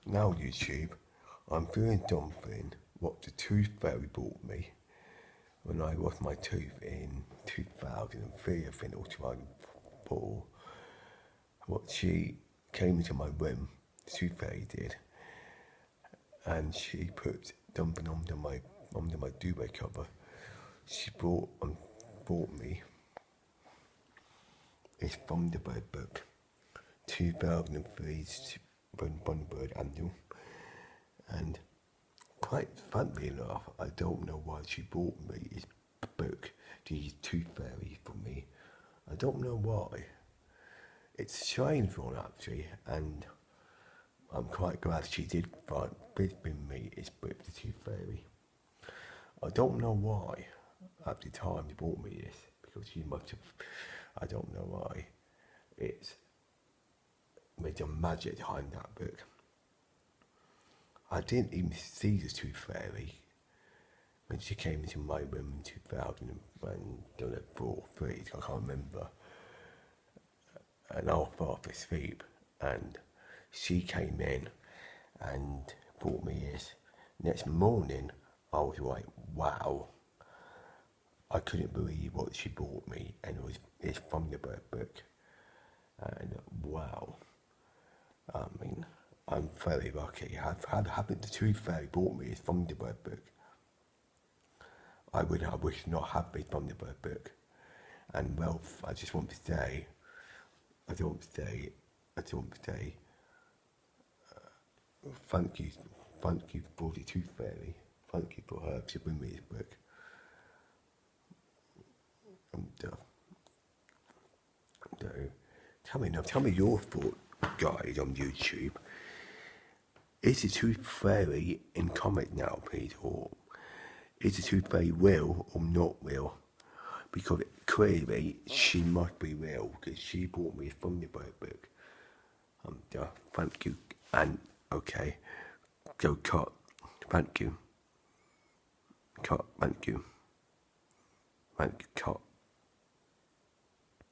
Now YouTube, I'm doing something what the Tooth Fairy bought me when I lost my tooth in 2003, I think, or 2004. What she came into my room, the Tooth Fairy did, and she put something under my duvet cover. She bought me is Thunderbird book, 2003's Thunderbird Annual, and quite funnily enough, I don't know why she bought me this book, the Tooth Fairy, for me. I don't know why. It's a strange one actually, and I'm quite glad she did bring me this book, the Tooth Fairy. I don't know why at the time she bought me this, because she must have, I don't know why. It's made some magic behind that book. I didn't even see the Tooth Fairy when she came into my room in 2004, 3, I can't remember. And I was fast asleep, and she came in and brought me this. Next morning, I was like, wow. I couldn't believe what she bought me, and it was this Thunderbird book. And wow. I mean, I'm very lucky. Having the Tooth Fairy bought me this Thunderbird book. I would not have this Thunderbird book. And well, I just want to say, thank you for the Tooth Fairy. Thank you for her to bring me this book. Tell me your thought, guys, on YouTube. Is the Tooth Fairy in comic now, please, or is the Tooth Fairy real or not real? Because clearly she must be real, because she bought me a Thunderbird book. Thank you, and okay, go cut. Thank you. Cut. Thank you. Thank you. Cut.